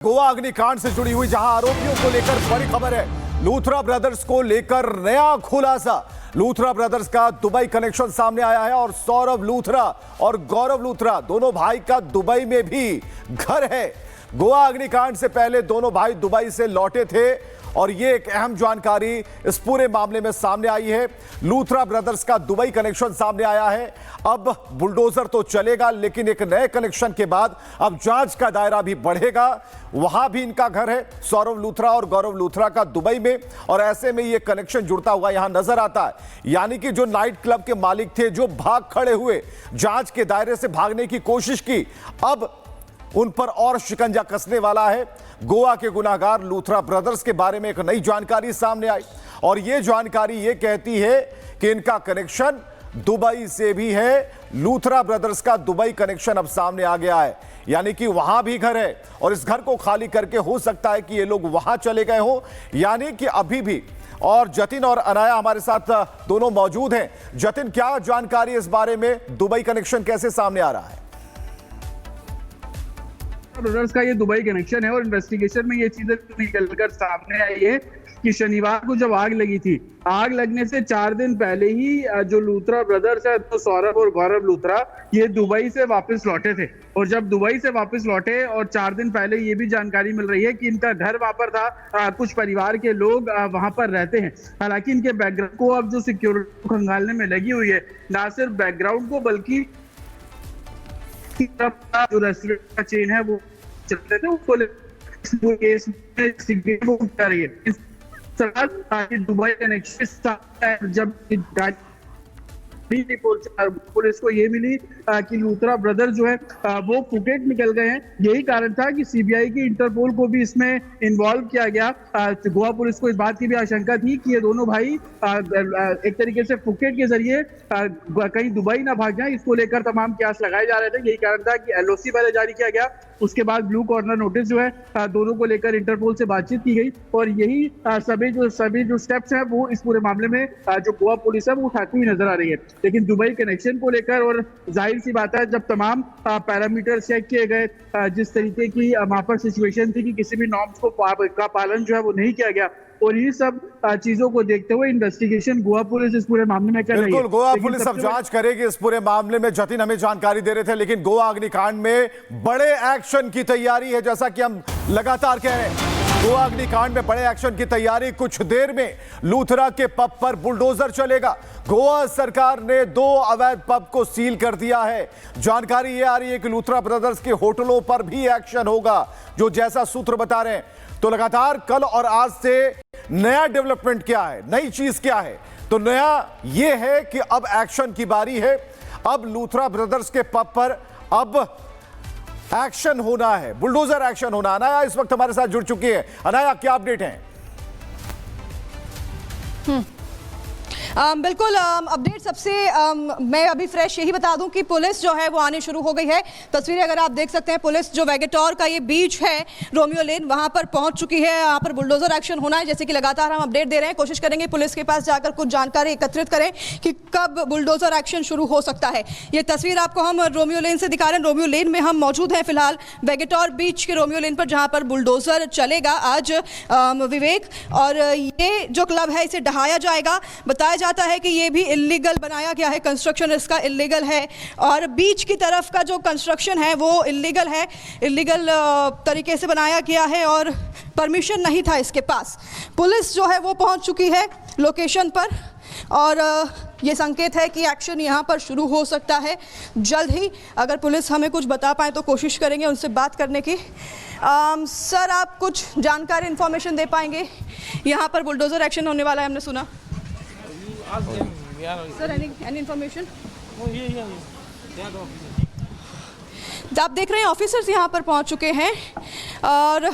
गोवा अग्निकांड से जुड़ी हुई जहां आरोपियों को लेकर बड़ी खबर है। लूथरा ब्रदर्स को लेकर नया खुलासा। लूथरा ब्रदर्स का दुबई कनेक्शन सामने आया है और सौरभ लूथरा और गौरव लूथरा दोनों भाई का दुबई में भी घर है। गोवा अग्निकांड से पहले दोनों भाई दुबई से लौटे थे और यह एक अहम जानकारी इस पूरे मामले में सामने आई है। लूथरा ब्रदर्स का दुबई कनेक्शन सामने आया है। अब बुलडोजर तो चलेगा, लेकिन एक नए कनेक्शन के बाद अब जांच का दायरा भी बढ़ेगा। वहां भी इनका घर है, सौरभ लूथरा और गौरव लूथरा का दुबई में, और ऐसे में यह कनेक्शन जुड़ता हुआ यहां नजर आता है। यानी कि जो नाइट क्लब के मालिक थे, जो भाग खड़े हुए, जांच के दायरे से भागने की कोशिश की, अब उन पर और शिकंजा कसने वाला है। गोवा के गुनाहगार लूथरा ब्रदर्स के बारे में एक नई जानकारी सामने आई और यह जानकारी यह कहती है कि इनका कनेक्शन दुबई से भी है। लूथरा ब्रदर्स का दुबई कनेक्शन अब सामने आ गया है, यानी कि वहां भी घर है और इस घर को खाली करके हो सकता है कि ये लोग वहां चले गए हो, यानी कि अभी भी। और जतिन और अनाया हमारे साथ दोनों मौजूद हैं। जतिन, क्या जानकारी इस बारे में, दुबई कनेक्शन कैसे सामने आ रहा है? ब्रदर्स का ये दुबई कनेक्शन है और इन्वेस्टिगेशन में ये चीजें निकलकर सामने आई है कि शनिवार को जब आग लगी थी, आग लगने से 4 दिन पहले ही जो लूथरा ब्रदर्स है, तो सौरभ और गौरव लूथरा, ये दुबई से वापस लौटे थे। और जब दुबई से वापस लौटे और 4 दिन पहले ये भी जानकारी मिल रही है कि इनका घर वहां पर था, कुछ परिवार के लोग वहां पर रहते हैं। हालांकि इनके बैकग्राउंड को अब जो सिक्योरिटी खंगालने में लगी हुई है, ना सिर्फ बैकग्राउंड को बल्कि जो रेस्टोरेंट का चेन है वो चलते थे, उसको केस में कर रही है। दुबई कनेक्शन जब पुलिस को ये मिली कि लूथरा ब्रदर जो है वो फुकेट निकल गए हैं, यही कारण था कि सीबीआई की इंटरपोल को भी इसमें इन्वॉल्व किया गया। गोवा पुलिस को इस बात की भी आशंका थी कि ये दोनों भाई एक तरीके से फुकेट के जरिए कहीं दुबई ना भाग जाए, इसको लेकर तमाम प्रयास लगाए जा रहे थे। यही कारण था कि एलओसी पहले जारी किया गया, उसके बाद ब्लू कॉर्नर नोटिस जो है दोनों को लेकर इंटरपोल से बातचीत की गई और यही सभी जो स्टेप्स हैं वो इस पूरे मामले में जो गोवा पुलिस है वो उठाती हुई नजर आ रही है। लेकिन दुबई कनेक्शन को लेकर, और जाहिर सी बात है जब तमाम पैरामीटर चेक किए गए, जिस तरीके की वहां पर सिचुएशन थी कि किसी भी नॉर्म्स का पालन जो है वो नहीं किया गया, और ये सब चीजों को देखते हुए इन्वेस्टिगेशन गोवा पुलिस इस पूरे मामले में कर रही है। बिल्कुल, गोवा पुलिस अब जांच करेगी इस पूरे मामले में। जतिन हमें जानकारी दे रहे थे, लेकिन गोवा अग्निकांड में बड़े एक्शन की तैयारी है, जैसा कि हम लगातार कह रहे हैं। गोवा अग्निकांड में बड़े एक्शन की तैयारी। कुछ देर में लूथरा के पब पर बुलडोजर चलेगा। गोवा सरकार ने 2 अवैध पब को सील कर दिया है। जानकारी यह आ रही है कि लूथरा ब्रदर्स के होटलों पर भी एक्शन होगा, जो जैसा सूत्र बता रहे हैं। तो लगातार कल और आज से नया डेवलपमेंट क्या है, नई चीज क्या है? तो नया यह है कि अब एक्शन की बारी है। अब लूथरा ब्रदर्स के पब पर अब एक्शन होना है, बुलडोजर एक्शन होना। अनाया इस वक्त हमारे साथ जुड़ चुकी है। अनाया, क्या अपडेट है? बिल्कुल, अपडेट सबसे मैं अभी फ्रेश यही बता दूं कि पुलिस जो है वो आने शुरू हो गई है। तस्वीरें अगर आप देख सकते हैं, पुलिस जो वेगेटोर का ये बीच है, रोमियो लेन, वहां पर पहुंच चुकी है। यहाँ पर बुलडोजर एक्शन होना है, जैसे कि लगातार हम अपडेट दे रहे हैं। कोशिश करेंगे पुलिस के पास जाकर कुछ जानकारी एकत्रित करें कि कब बुलडोजर एक्शन शुरू हो सकता है। ये तस्वीर आपको हम रोमियो लेन से दिखा रहे हैं। रोमियो लेन में हम मौजूद हैं फिलहाल, वेगेटोर बीच के रोमियो लेन पर, जहाँ पर बुलडोजर चलेगा आज विवेक। और ये जो क्लब है इसे ढहाया जाएगा। बताया जाता है कि ये भी इल्लीगल बनाया गया है, कंस्ट्रक्शन इसका इल्लीगल है, और बीच की तरफ का जो कंस्ट्रक्शन है वो इल्लीगल है, इल्लीगल तरीके से बनाया गया है और परमिशन नहीं था इसके पास। पुलिस जो है वो पहुंच चुकी है लोकेशन पर और ये संकेत है कि एक्शन यहाँ पर शुरू हो सकता है जल्द ही। अगर पुलिस हमें कुछ बता पाए तो कोशिश करेंगे उनसे बात करने की। सर, आप कुछ जानकारी इन्फॉर्मेशन दे पाएंगे? यहाँ पर बुलडोजर एक्शन होने वाला है, हमने सुना। Sir, any information? आप देख रहे हैं ऑफिसर्स यहाँ पर पहुँच चुके हैं और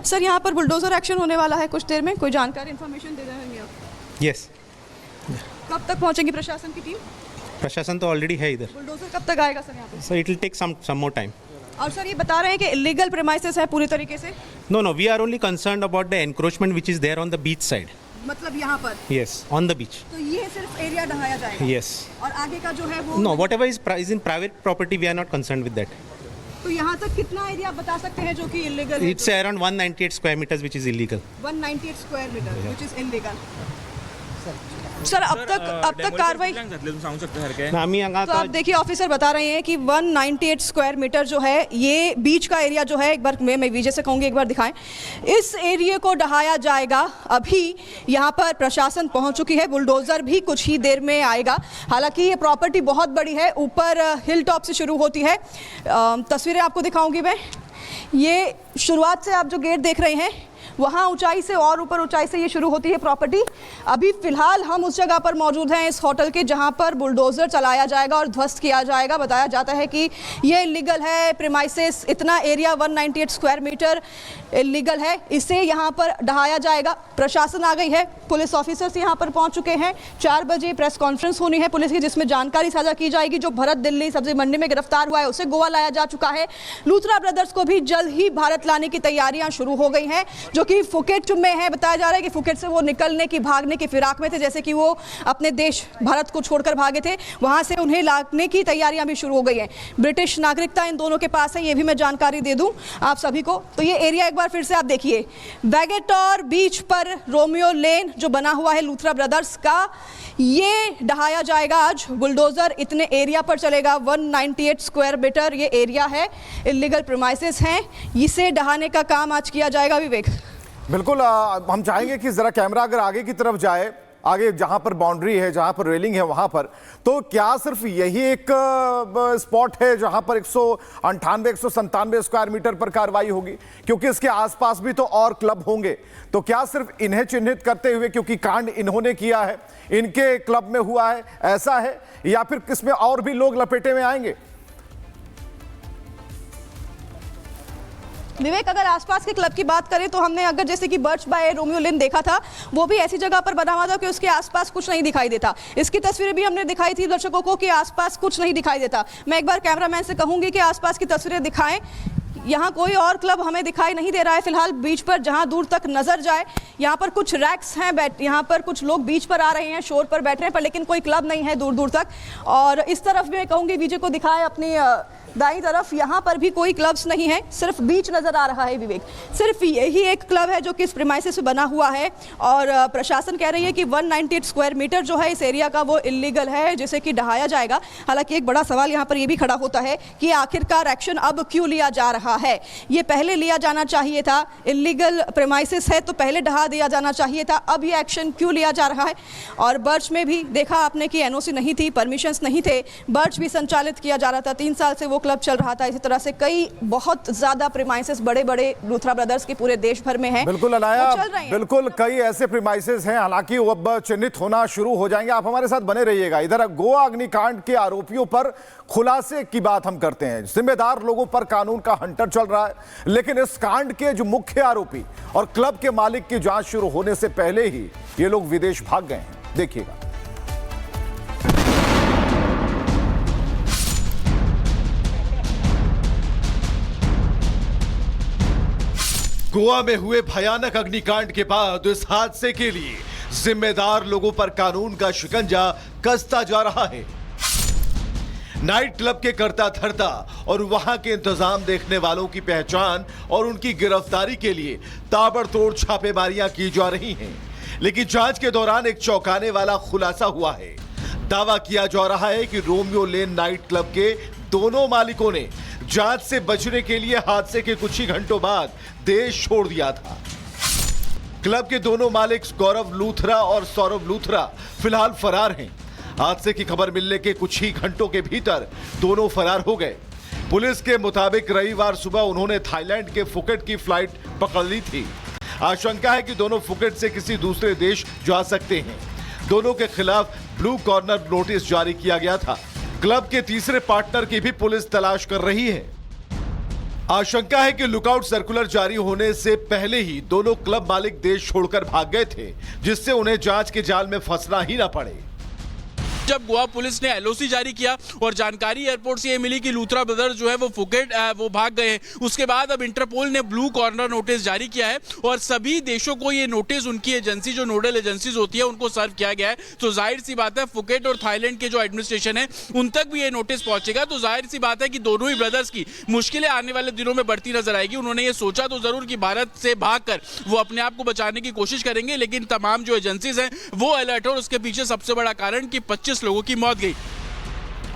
सर यहाँ पर बुलडोजर एक्शन होने वाला है कुछ देर में। कोई जानकारी इन्फॉर्मेशन दे देंगे आप? यस। कब तक पहुँचेगी प्रशासन की टीम? प्रशासन तो ऑलरेडी है इधर। बुलडोजर कब तक आएगा सर यहाँ पर? So it will take some more time. और सर ये बता रहे हैं कि इलीगल प्रेमाइसेस है पूरी तरीके से? No, we are only concerned about the encroachment which is there on the beach side. मतलब यहाँ पर? Yes, on the beach. तो ये सिर्फ एरिया ढहाया जाएगा? यस। और आगे का जो है वो? No, whatever is in private property we are not concerned with that. तो यहाँ तक कितना एरिया आप बता सकते हैं जो कि इलीगल है? It's around 198 square meters, which is illegal. 198 square metre which is illegal. Sir अब तक कार्रवाई सांगू शकता सारखे आम्ही हांगा तो आप देखिए ऑफिसर बता रहे हैं कि 198 स्क्वायर मीटर जो है ये बीच का एरिया जो है, एक बार मैं विजय से कहूँगी एक बार दिखाएं, इस एरिया को ढहाया जाएगा। अभी यहाँ पर प्रशासन पहुँच चुकी है, बुलडोजर भी कुछ ही देर में आएगा। हालांकि ये प्रॉपर्टी बहुत बड़ी है, ऊपर हिल टॉप से शुरू होती है। तस्वीरें आपको दिखाऊंगी मैं। ये शुरुआत से आप जो गेट देख रहे हैं वहाँ ऊंचाई से और ऊपर ऊंचाई से ये शुरू होती है प्रॉपर्टी। अभी फिलहाल हम उस जगह पर मौजूद हैं इस होटल के जहाँ पर बुलडोज़र चलाया जाएगा और ध्वस्त किया जाएगा। बताया जाता है कि ये इलीगल है प्रीमाइसेस, इतना एरिया 198 स्क्वायर मीटर इलीगल है, इसे यहाँ पर ढहाया जाएगा। प्रशासन आ गई है, पुलिस ऑफिसर्स यहाँ पर पहुँच चुके हैं। 4 बजे प्रेस कॉन्फ्रेंस होनी है पुलिस की, जिसमें जानकारी साझा की जाएगी। जो भरत दिल्ली सब्जी मंडी में गिरफ्तार हुआ है उसे गोवा लाया जा चुका है। लूथरा ब्रदर्स को भी जल्द ही भारत लाने की तैयारियां शुरू हो गई हैं, जो कि फुकेट में है। बताया जा रहा है कि फुकेट से वो निकलने की, भागने की फिराक में थे, जैसे कि वो अपने देश भारत को छोड़कर भागे थे, वहां से उन्हें लाने की तैयारियां भी शुरू हो गई हैं। ब्रिटिश नागरिकता इन दोनों के पास है, ये भी मैं जानकारी दे दूं आप सभी को। तो ये एरिया एक बार फिर से आप देखिए, वैगेटोर बीच पर रोमियो लेन जो बना हुआ है लूथरा ब्रदर्स का, ये ढहाया जाएगा आज। बुलडोजर इतने एरिया पर चलेगा, 198 स्क्वायर मीटर ये एरिया है, इलीगल प्रीमाइसेस हैं, इसे ढहाने का काम आज किया जाएगा। विवेक बिल्कुल, हम चाहेंगे कि जरा कैमरा अगर आगे की तरफ जाए, आगे जहां पर बाउंड्री है, जहां पर रेलिंग है वहां पर, तो क्या सिर्फ यही एक स्पॉट है जहां पर 198-197 स्क्वायर मीटर पर कार्रवाई होगी? क्योंकि इसके आसपास भी तो और क्लब होंगे, तो क्या सिर्फ इन्हें चिन्हित करते हुए, क्योंकि कांड इन्होंने किया है, इनके क्लब में हुआ है, ऐसा है, या फिर किसमें और भी लोग लपेटे में आएंगे? विवेक, अगर आसपास के क्लब की बात करें तो हमने अगर जैसे कि बर्च बाय रोमियो लेन देखा था, वो भी ऐसी जगह पर बना हुआ था कि उसके आसपास कुछ नहीं दिखाई देता। इसकी तस्वीरें भी हमने दिखाई थी दर्शकों को कि आसपास कुछ नहीं दिखाई देता। मैं एक बार कैमरामैन से कहूंगी कि आसपास की तस्वीरें दिखाएं। यहाँ कोई और क्लब हमें दिखाई नहीं दे रहा है फिलहाल बीच पर, जहाँ दूर तक नजर जाए। यहाँ पर कुछ रैक्स हैं, यहाँ पर कुछ लोग बीच पर आ रहे हैं, शोर पर बैठ रहे हैं, पर लेकिन कोई क्लब नहीं है दूर दूर तक। और इस तरफ भी मैं कहूँगी विजय को दिखाए अपनी दाईं तरफ, यहाँ पर भी कोई क्लब्स नहीं है, सिर्फ बीच नजर आ रहा है। विवेक, सिर्फ यही एक क्लब है जो कि इस प्रीमाइसेस से बना हुआ है, और प्रशासन कह रही है कि 198 स्क्वायर मीटर जो है इस एरिया का वो इलीगल है, जिसे कि ढहाया जाएगा। हालांकि एक बड़ा सवाल यहाँ पर ये भी खड़ा होता है कि आखिरकार एक्शन अब क्यों लिया जा रहा है? ये पहले लिया जाना चाहिए था, इलीगल प्रीमाइसेस है तो पहले ढहा दिया जाना चाहिए था, अब ये एक्शन क्यों लिया जा रहा है? और बर्च में भी देखा आपने कि एनओसी नहीं थी, परमिशंस नहीं थे, बर्च भी संचालित किया जा रहा था, 3 साल से वो क्लब चल रहा था। इसी तरह से कई बहुत ज्यादा प्रीमाइसेस बड़े बड़े लूथरा ब्रदर्स के पूरे देश भर में हैं। बिल्कुल अनाया, बिल्कुल कई ऐसे प्रीमाइसेस हैं, हालांकि वो अब चिन्हित होना शुरू हो जाएंगे। आप हमारे साथ बने रहिएगा। इधर गोवा अग्निकांड के आरोपियों पर खुलासे की बात हम करते हैं। जिम्मेदार लोगों पर कानून का हंटर चल रहा है, लेकिन इस कांड के जो मुख्य आरोपी और क्लब के मालिक की जांच शुरू होने से पहले ही ये लोग विदेश भाग गए हैं। देखिएगा। गोवा में हुए भयानक अग्निकांड के बाद इस हादसे के लिए जिम्मेदार लोगों पर कानून का शिकंजा कसता जा रहा है। नाइट क्लब के करता धरता और वहां के इंतजाम देखने वालों की पहचान और उनकी गिरफ्तारी के लिए ताबड़तोड़ छापेमारियां की जा रही हैं। लेकिन जांच के दौरान एक चौंकाने वाला खुलासा हुआ है। दावा किया जा रहा है कि रोमियो लेन नाइट क्लब के दोनों मालिकों ने जांच से बचने के लिए हादसे के कुछ ही घंटों बाद देश छोड़ दिया था। क्लब के दोनों मालिक गौरव लूथरा और सौरभ लूथरा फिलहाल फरार हैं। हादसे की खबर मिलने के कुछ ही घंटों के भीतर दोनों फरार हो गए। पुलिस के मुताबिक रविवार सुबह उन्होंने थाईलैंड के फुकेट की फ्लाइट पकड़ ली थी। आशंका है कि दोनों फुकेट से किसी दूसरे देश जा सकते हैं। दोनों के खिलाफ ब्लू कॉर्नर नोटिस जारी किया गया था। क्लब के तीसरे पार्टनर की भी पुलिस तलाश कर रही है। आशंका है कि लुकआउट सर्कुलर जारी होने से पहले ही दोनों क्लब मालिक देश छोड़कर भाग गए थे, जिससे उन्हें जांच के जाल में फंसना ही ना पड़े। जब गोवा पुलिस ने एलओसी जारी किया और जानकारी एयरपोर्ट से ये मिली कि लूथरा ब्रदर्स जो है वो फुकेट वो भाग गए हैं, उसके बाद अब इंटरपोल ने ब्लू कॉर्नर नोटिस जारी किया है और सभी देशों को ये नोटिस उनकी एजेंसी जो नोडल एजेंसीज होती है उनको सर्व किया गया है। तो जाहिर सी बात है फुकेट और थाईलैंड के जो एडमिनिस्ट्रेशन है उन तक भी ये नोटिस पहुंचेगा। तो जाहिर सी बात है कि दोनों ही ब्रदर्स की मुश्किलें आने वाले दिनों में बढ़ती नजर आएगी। उन्होंने ये सोचा तो जरूर कि भारत से भागकर वो अपने आप को बचाने की कोशिश करेंगे, लेकिन तमाम जो एजेंसीज हैं वो अलर्ट है और उसके पीछे सबसे बड़ा कारण कि 25 लोगों की मौत गई।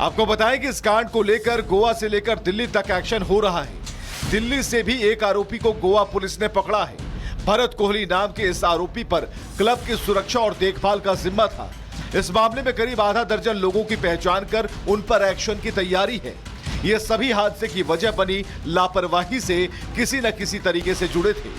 आपको बताएं कि इस कांड को लेकर गोवा से लेकर दिल्ली तक एक्शन हो रहा है। दिल्ली से भी एक आरोपी को गोवा पुलिस ने पकड़ा है। भरत कोहली नाम के इस आरोपी पर क्लब की सुरक्षा और देखभाल का जिम्मा था। इस मामले में करीब आधा दर्जन लोगों की पहचान कर उन पर एक्शन की तैयारी है। ये सभी हादसे की वजह बनी लापरवाही से किसी न किसी तरीके से जुड़े थे।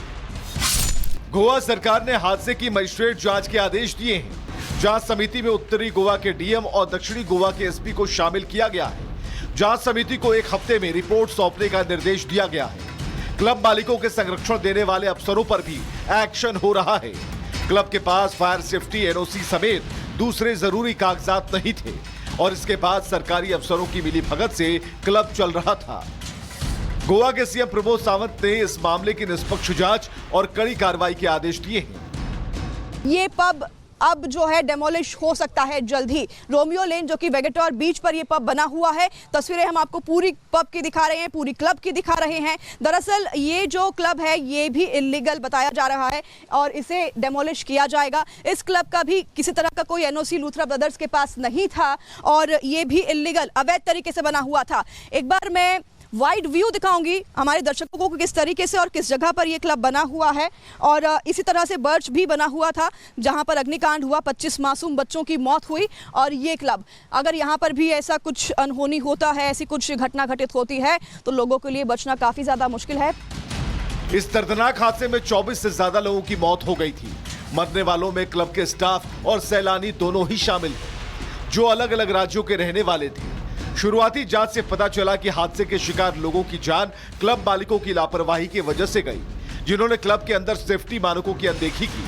गोवा सरकार ने हादसे की मजिस्ट्रेट जांच के आदेश दिए हैं। जांच समिति में उत्तरी गोवा के डीएम और दक्षिणी गोवा के एसपी को शामिल किया गया है। जांच समिति को एक हफ्ते में रिपोर्ट सौंपने का निर्देश दिया गया है। क्लब मालिकों के संरक्षण देने वाले अफसरों पर भी एक्शन हो रहा है। क्लब के पास फायर सेफ्टी एनओसी समेत दूसरे जरूरी कागजात नहीं थे और इसके बाद सरकारी अफसरों की मिलीभगत से क्लब चल रहा था। गोवा के सीएम प्रमोद सावंत ने इस मामले की निष्पक्ष जांच और कड़ी कार्रवाई के आदेश दिए हैं। ये पब अब जो है डेमोलिश हो सकता है जल्द ही। रोमियो लेन जो कि वेगेटोर बीच पर ये पब बना हुआ है, तस्वीरें हम आपको पूरी पब की दिखा रहे हैं, पूरी क्लब की दिखा रहे हैं। दरअसल ये जो क्लब है ये भी इलीगल बताया जा रहा है और इसे डेमोलिश किया जाएगा। इस क्लब का भी किसी तरह का कोई एनओसी लूथरा ब्रदर्स के पास नहीं था और ये भी इलीगल अवैध तरीके से बना हुआ था। एक बार मैं वाइड व्यू दिखाऊंगी हमारे दर्शकों को किस तरीके से और किस जगह पर यह क्लब बना हुआ है। और इसी तरह से बर्च भी बना हुआ था जहां पर अग्निकांड हुआ, 25 मासूम बच्चों की मौत हुई। और ये क्लब अगर यहां पर भी ऐसा कुछ अनहोनी होता है, ऐसी कुछ घटना घटित होती है तो लोगों के लिए बचना काफी ज्यादा मुश्किल है। इस दर्दनाक हादसे में 24 से ज्यादा लोगों की मौत हो गई थी। मरने वालों में क्लब के स्टाफ और सैलानी दोनों ही शामिल थे जो अलग अलग राज्यों के रहने वाले थे। शुरुआती जांच से पता चला कि हादसे के शिकार लोगों की जान क्लब मालिकों की लापरवाही की वजह से गई, जिन्होंने क्लब के अंदर सेफ्टी मानकों की अनदेखी की।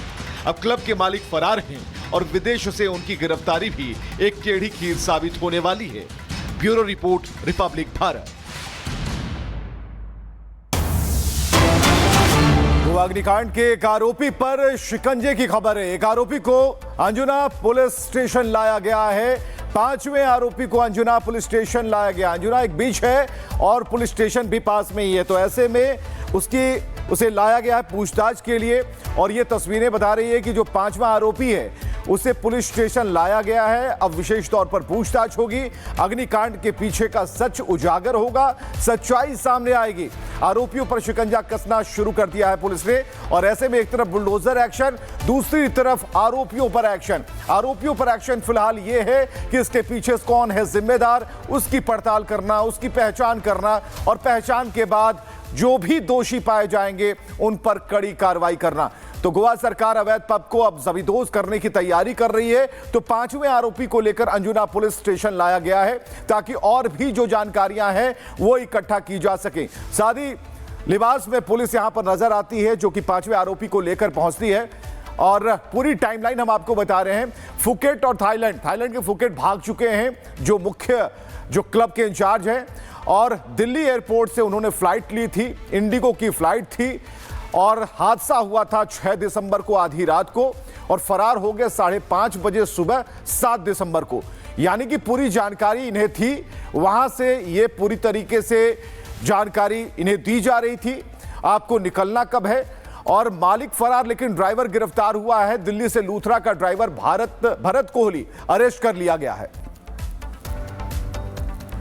अब क्लब के मालिक फरार हैं और विदेश से उनकी गिरफ्तारी भी एक टेढ़ी खीर साबित होने वाली है। Bureau report, Republic Bharat. Goa अग्निकांड के एक आरोपी पर शिकंजे की खबर है। एक आरोपी को अंजुना पुलिस स्टेशन लाया गया है। 5वें आरोपी को अंजुना पुलिस स्टेशन लाया गया। अंजुना एक बीच है और पुलिस स्टेशन भी पास में ही है, तो ऐसे में उसे लाया गया है पूछताछ के लिए। और ये तस्वीरें बता रही है कि जो 5वां आरोपी है उसे पुलिस स्टेशन लाया गया है। अब विशेष तौर पर पूछताछ होगी, अग्निकांड के पीछे का सच उजागर होगा, सच्चाई सामने आएगी। आरोपियों पर शिकंजा कसना शुरू कर दिया है पुलिस ने और ऐसे में एक तरफ बुलडोजर एक्शन, दूसरी तरफ आरोपियों पर एक्शन। आरोपियों पर एक्शन फिलहाल ये है कि इसके पीछे कौन है जिम्मेदार, उसकी पड़ताल करना, उसकी पहचान करना और पहचान के बाद जो भी दोषी पाए जाएंगे उन पर कड़ी कार्रवाई करना। तो गोवा सरकार अवैध पब को अब जबरदोज करने की तैयारी कर रही है। तो 5वें आरोपी को लेकर अंजुना पुलिस स्टेशन लाया गया है ताकि और भी जो जानकारियां हैं वो इकट्ठा की जा सके। सादी लिबास में पुलिस यहां पर नजर आती है जो कि 5वें आरोपी को लेकर पहुंचती है और पूरी टाइमलाइन हम आपको बता रहे हैं। फुकेट और थाईलैंड के फुकेट भाग चुके हैं जो मुख्य जो क्लब के इंचार्ज हैं और दिल्ली एयरपोर्ट से उन्होंने फ्लाइट ली थी, इंडिगो की फ्लाइट थी और हादसा हुआ था 6 दिसंबर को आधी रात को और फरार हो गए 5:30 बजे सुबह 7 दिसंबर को। यानी कि पूरी जानकारी इन्हें थी, वहां से ये पूरी तरीके से जानकारी इन्हें दी जा रही थी आपको निकलना कब है। और मालिक फरार लेकिन ड्राइवर गिरफ्तार हुआ है। दिल्ली से लूथरा का ड्राइवर भरत कोहली अरेस्ट कर लिया गया है।